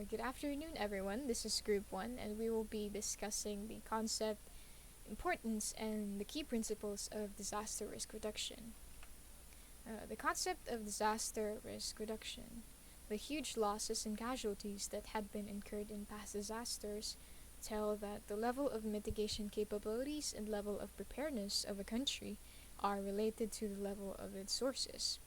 Good afternoon, everyone. This is Group 1, and we will be discussing the concept, importance, and the key principles of disaster risk reduction. The concept of disaster risk reduction. The huge losses and casualties that had been incurred in past disasters tell that the level of mitigation capabilities and level of preparedness of a country are related to the level of its sources.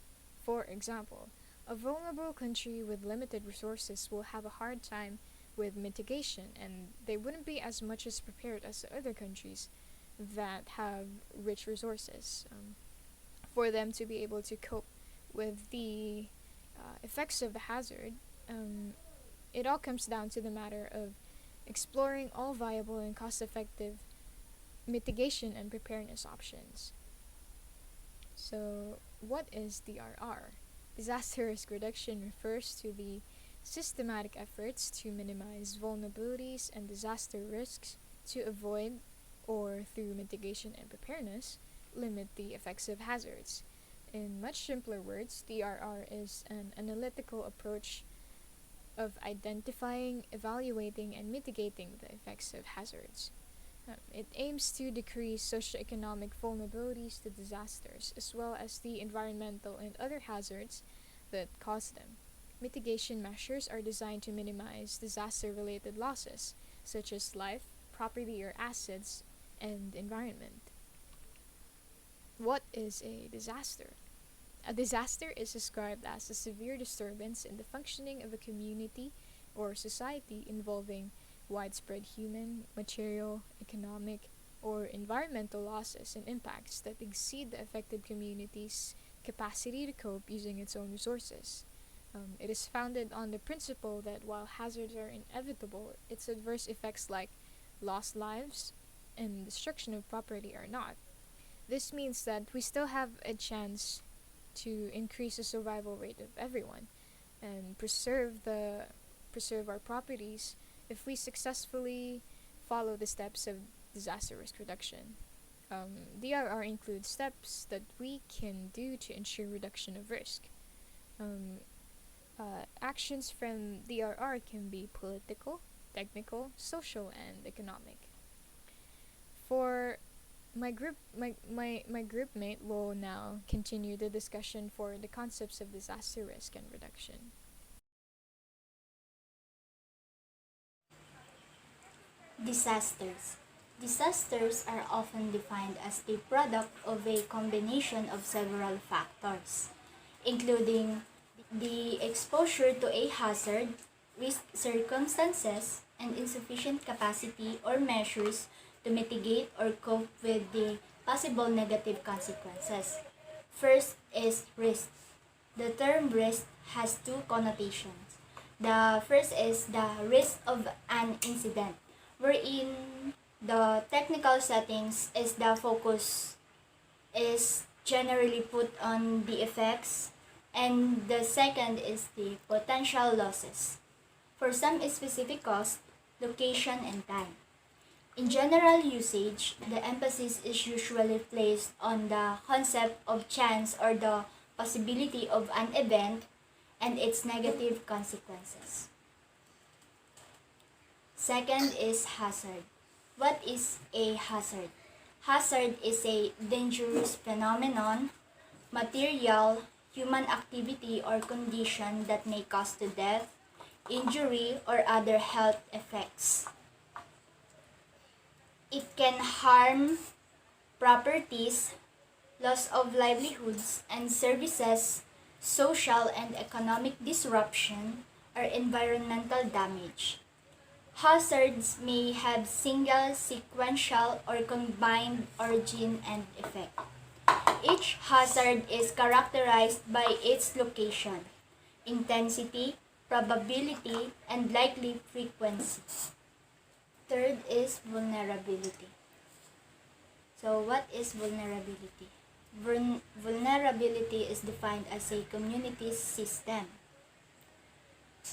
For example, a vulnerable country with limited resources will have a hard time with mitigation, and they wouldn't be as much as prepared as the other countries that have rich resources for them to be able to cope with the effects of the hazard. It all comes down to the matter of exploring all viable and cost effective mitigation and preparedness options. So, what is DRR? Disaster risk reduction refers to the systematic efforts to minimize vulnerabilities and disaster risks to avoid, or through mitigation and preparedness, limit the effects of hazards. In much simpler words, DRR is an analytical approach of identifying, evaluating, and mitigating the effects of hazards. It aims to decrease socioeconomic vulnerabilities to disasters, as well as the environmental and other hazards that cause them. Mitigation measures are designed to minimize disaster related losses, such as life, property or assets, and environment. What is a disaster? A disaster is described as a severe disturbance in the functioning of a community or society involving widespread human, material, economic, or environmental losses and impacts that exceed the affected community's capacity to cope using its own resources. It is founded on the principle that while hazards are inevitable, its adverse effects like lost lives and destruction of property are not. This means that we still have a chance to increase the survival rate of everyone and preserve our properties if we successfully follow the steps of disaster risk reduction. DRR includes steps that we can do to ensure reduction of risk. Actions from DRR can be political, technical, social, and economic. For my group mate will now continue the discussion for the concepts of disaster risk and reduction. Disasters. Disasters are often defined as the product of a combination of several factors, including the exposure to a hazard, risk circumstances, and insufficient capacity or measures to mitigate or cope with the possible negative consequences. First is risk. The term risk has two connotations. The first is the risk of an incident, wherein the technical settings is the focus is generally put on the effects, and the second is the potential losses for some specific cost, location, and time. In general usage, the emphasis is usually placed on the concept of chance or the possibility of an event and its negative consequences. Second is hazard. What is a hazard? Hazard is a dangerous phenomenon, material, human activity or condition that may cause to death, injury, or other health effects. It can harm properties, loss of livelihoods and services, social and economic disruption, or environmental damage. Hazards may have single, sequential, or combined origin and effect. Each hazard is characterized by its location, intensity, probability, and likely frequency. Third is vulnerability. So what is vulnerability? Vulnerability is defined as a community's system,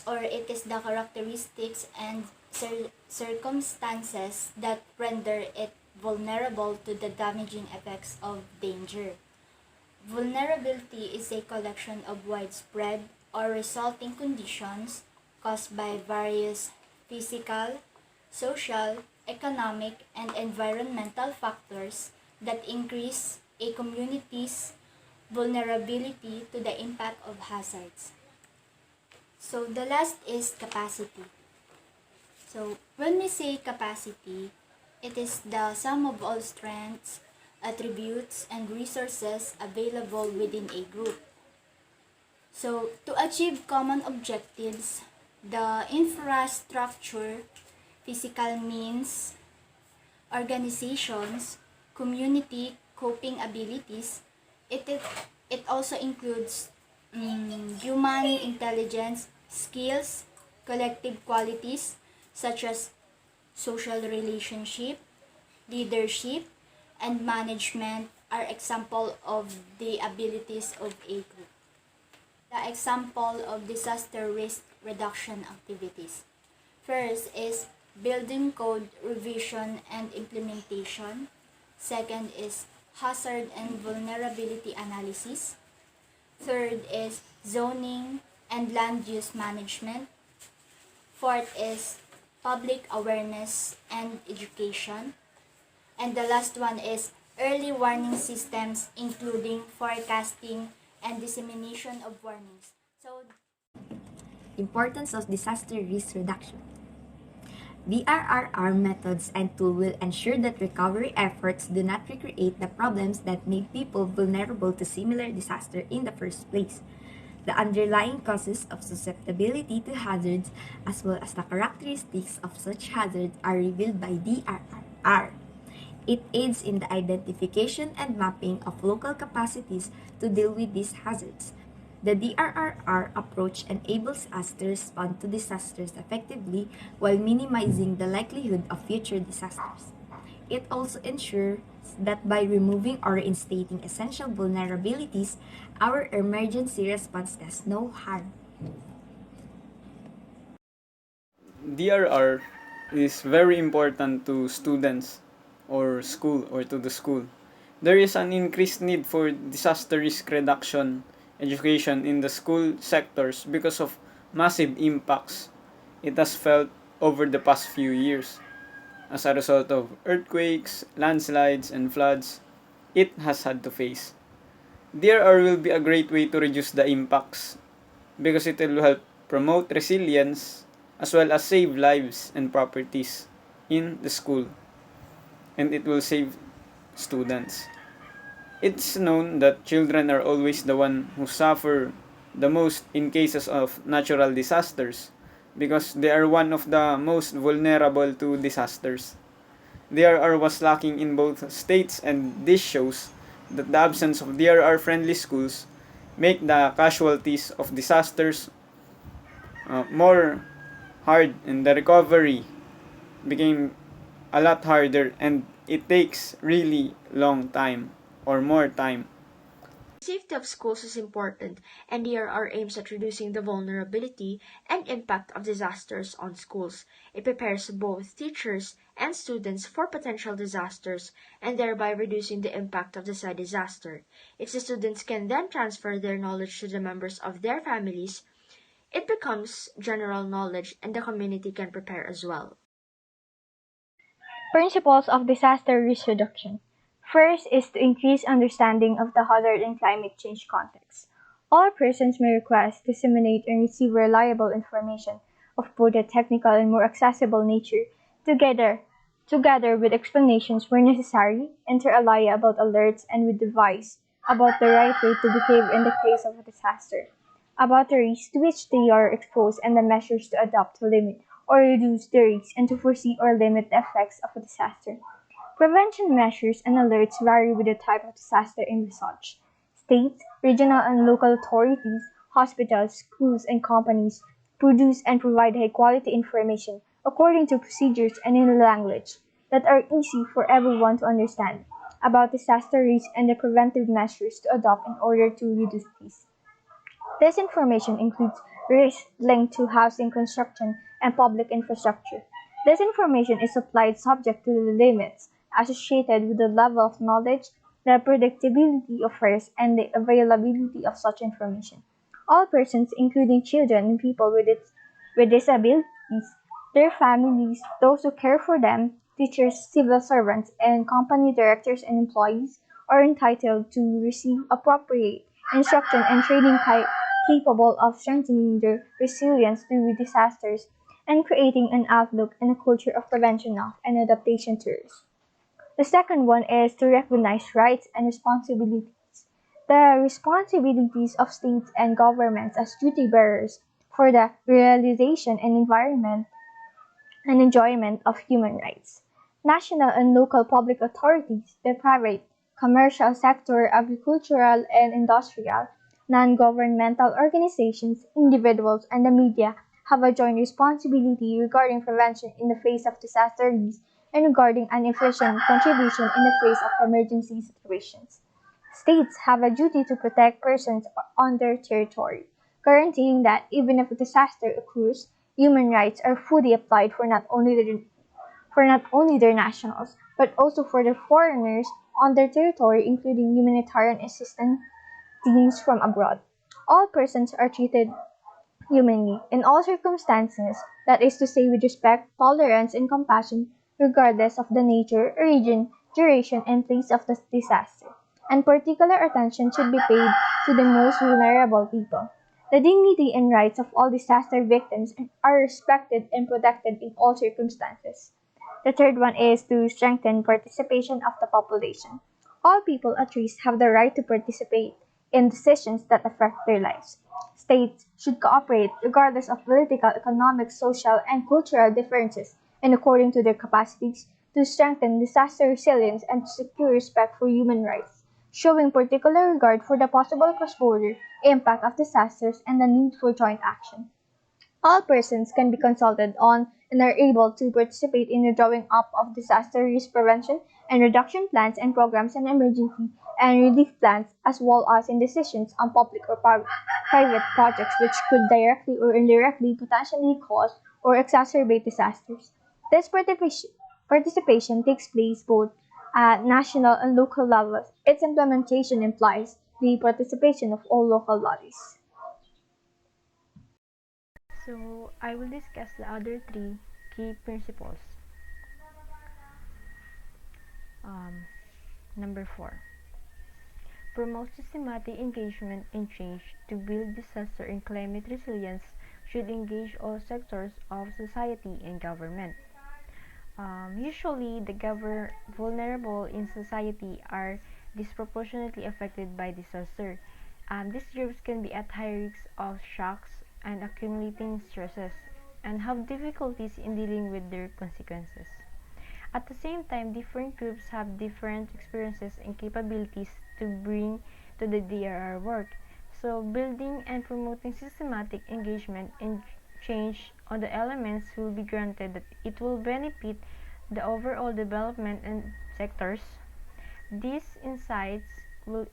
or it is the characteristics and circumstances that render it vulnerable to the damaging effects of danger. Vulnerability is a collection of widespread or resulting conditions caused by various physical, social, economic, and environmental factors that increase a community's vulnerability to the impact of hazards. So the last is capacity. So when we say capacity, it is the sum of all strengths, attributes, and resources available within a group. So to achieve common objectives, the infrastructure, physical means, organizations, community coping abilities, it, it, it also includes human intelligence, skills, collective qualities such as social relationship, leadership, and management are example of the abilities of a group. The example of disaster risk reduction activities. First is building code revision and implementation. Second is hazard and vulnerability analysis. Third is zoning and land use management. Fourth is public awareness and education. And the last one is early warning systems, including forecasting and dissemination of warnings. So, Importance of disaster risk reduction. DRR methods and tools will ensure that recovery efforts do not recreate the problems that made people vulnerable to similar disaster in the first place. The underlying causes of susceptibility to hazards, as well as the characteristics of such hazards, are revealed by DRR. It aids in the identification and mapping of local capacities to deal with these hazards. The DRR approach enables us to respond to disasters effectively while minimizing the likelihood of future disasters. It also ensures that by removing or reinstating essential vulnerabilities, our emergency response does no harm. DRR is very important to students or school or to the school. There is an increased need for disaster risk reduction education in the school sectors because of massive impacts it has felt over the past few years. As a result of earthquakes, landslides, and floods it has had to face. DRR will be a great way to reduce the impacts because it will help promote resilience as well as save lives and properties in the school, and it will save students. It's known that children are always the one who suffer the most in cases of natural disasters because they are one of the most vulnerable to disasters. DRR was lacking in both states, and this shows that the absence of DRR friendly schools make the casualties of disasters more hard, and the recovery became a lot harder, and it takes really long time or more time. Safety of schools is important, and DRR aims at reducing the vulnerability and impact of disasters on schools. It prepares both teachers and students for potential disasters and thereby reducing the impact of the said disaster. If the students can then transfer their knowledge to the members of their families, it becomes general knowledge and the community can prepare as well. Principles of disaster risk reduction. First is to increase understanding of the hazard and climate change context. All persons may request, disseminate, and receive reliable information of both a technical and more accessible nature, together with explanations where necessary, inter alia about alerts, and with advice about the right way to behave in the case of a disaster, about the risks to which they are exposed and the measures to adopt to limit or reduce the risks and to foresee or limit the effects of a disaster. Prevention measures and alerts vary with the type of disaster envisaged. State, regional, and local authorities, hospitals, schools, and companies produce and provide high-quality information according to procedures and in language that are easy for everyone to understand about disaster risk and the preventive measures to adopt in order to reduce these. This information includes risks linked to housing construction and public infrastructure. This information is supplied subject to the limits associated with the level of knowledge, the predictability of risk, and the availability of such information. All persons, including children and people with with disabilities, their families, those who care for them, teachers, civil servants, and company directors and employees are entitled to receive appropriate instruction and training capable of strengthening their resilience to disasters and creating an outlook and a culture of prevention of and adaptation to risk. The second one is to recognize rights and responsibilities. The responsibilities of states and governments as duty bearers for the realization and environment and enjoyment of human rights. National and local public authorities, the private, commercial sector, agricultural and industrial, non-governmental organizations, individuals, and the media have a joint responsibility regarding prevention in the face of disaster risk and regarding an efficient contribution in the face of emergency situations. States have a duty to protect persons on their territory, guaranteeing that even if a disaster occurs, human rights are fully applied for not only their nationals, but also for the foreigners on their territory, including humanitarian assistance teams from abroad. All persons are treated humanly in all circumstances, that is to say, with respect, tolerance, and compassion, regardless of the nature, origin, duration, and place of the disaster. And particular attention should be paid to the most vulnerable people. The dignity and rights of all disaster victims are respected and protected in all circumstances. The third one is to strengthen participation of the population. All people at risk have the right to participate in decisions that affect their lives. States should cooperate regardless of political, economic, social, and cultural differences and according to their capacities to strengthen disaster resilience and to secure respect for human rights, showing particular regard for the possible cross-border impact of disasters and the need for joint action. All persons can be consulted on and are able to participate in the drawing up of disaster risk prevention and reduction plans and programs and emergency and relief plans, as well as in decisions on public or private projects which could directly or indirectly potentially cause or exacerbate disasters. This participation takes place both at national and local levels. Its implementation implies the participation of all local bodies. So, I will discuss the other three key principles. Um, Number 4. Promote systematic engagement in change to build disaster and climate resilience should engage all sectors of society and government. Usually, the vulnerable in society are disproportionately affected by disaster. These groups can be at high risk of shocks and accumulating stresses and have difficulties in dealing with their consequences. At the same time, different groups have different experiences and capabilities to bring to the DRR work. So, building and promoting systematic engagement and change on the elements will be granted that it will benefit the overall development and sectors. These insights will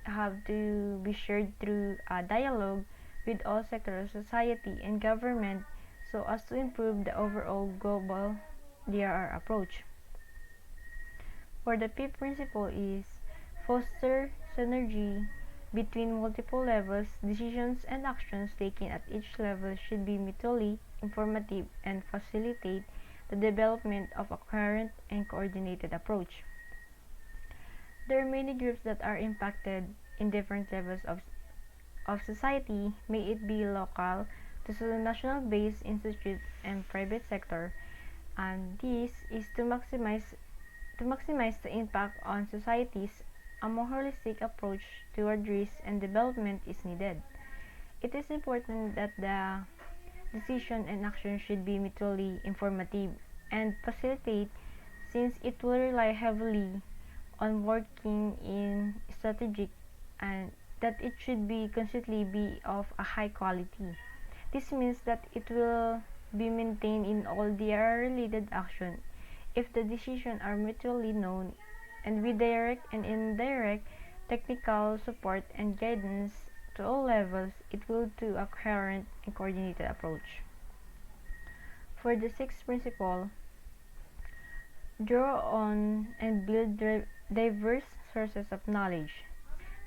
have to be shared through a dialogue with all sectors of society and government so as to improve the overall global DRR approach. For the fifth principle is foster synergy between multiple levels. Decisions and actions taken at each level should be mutually informative and facilitate the development of a coherent and coordinated approach. There are many groups that are impacted in different levels of society, may it be local to the national based institute and private sector, and this is to maximize the impact on societies. A more holistic approach toward risk and development is needed. It is important that the decision and action should be mutually informative and facilitate, since it will rely heavily on working in strategic, and that it should be constantly be of a high quality. This means that it will be maintained in all DR related action if the decisions are mutually known, and with direct and indirect technical support and guidance to all levels, it will to a coherent and coordinated approach. For the sixth principle, draw on and build diverse sources of knowledge.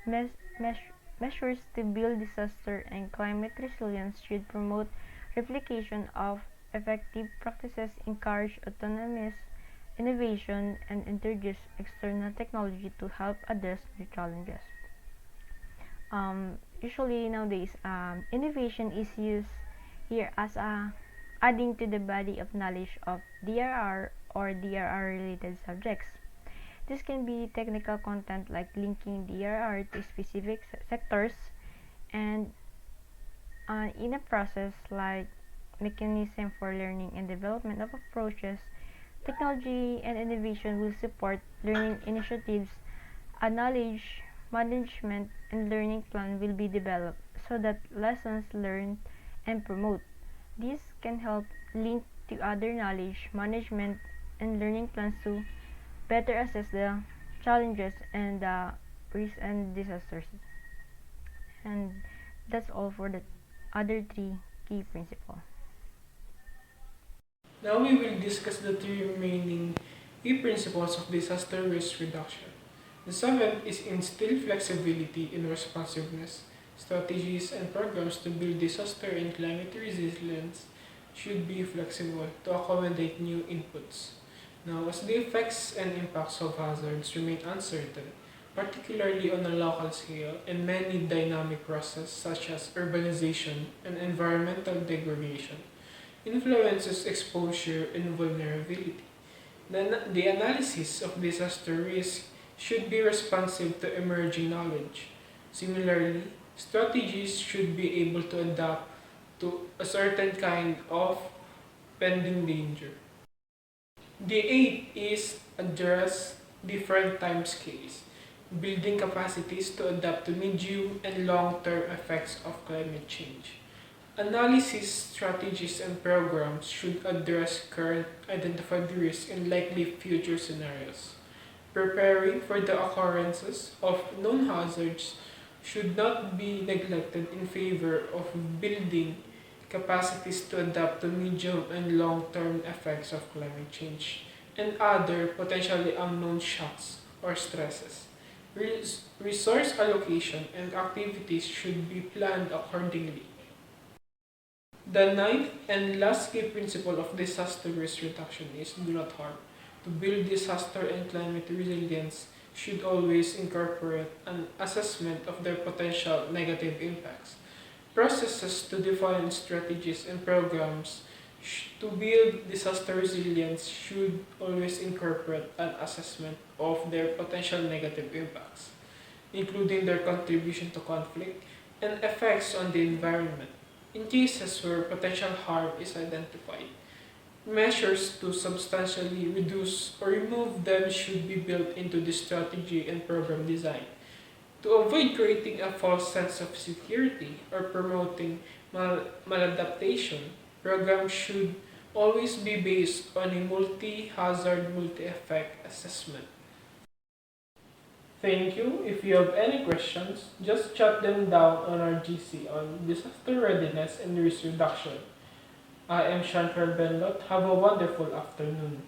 Measures to build disaster and climate resilience should promote Replication of effective practices encourage autonomous innovation and introduce external technology to help address the challenges. Usually nowadays, innovation is used here as a adding to the body of knowledge of DRR or DRR related subjects. This can be technical content like linking DRR to specific sectors and in a process like mechanism for learning and development of approaches. Technology and innovation will support learning initiatives. A knowledge management and learning plan will be developed so that lessons learned and promote. This can help link to other knowledge management and learning plans to better assess the challenges and the risks and disasters. And that's all for the other three key principles. Now we will discuss the three remaining key principles of disaster risk reduction. The seventh is instill flexibility in responsiveness. Strategies and programs to build disaster and climate resilience should be flexible to accommodate new inputs. Now, as the effects and impacts of hazards remain uncertain, particularly on a local scale, and many dynamic processes such as urbanization and environmental degradation, influences exposure and vulnerability. The analysis of disaster risk should be responsive to emerging knowledge. Similarly, strategies should be able to adapt to a certain kind of pending danger. The eighth is address different time scales, building capacities to adapt to medium and long-term effects of climate change. Analysis strategies and programs should address current identified risks and likely future scenarios. Preparing for the occurrences of known hazards should not be neglected in favor of building capacities to adapt to medium and long-term effects of climate change and other potentially unknown shocks or stresses. Resource allocation and activities should be planned accordingly. The ninth and last key principle of disaster risk reduction is do not harm. To build disaster and climate resilience should always incorporate an assessment of their potential negative impacts. Processes to define strategies and programs to build disaster resilience should always incorporate an assessment of their potential negative impacts, including their contribution to conflict and effects on the environment. In cases where potential harm is identified, measures to substantially reduce or remove them should be built into the strategy and program design. To avoid creating a false sense of security or promoting maladaptation, programs should always be based on a multi-hazard, multi-effect assessment. Thank you. If you have any questions, just jot them down on our GC on disaster readiness and risk reduction. I am Chantal Benlot. Have a wonderful afternoon.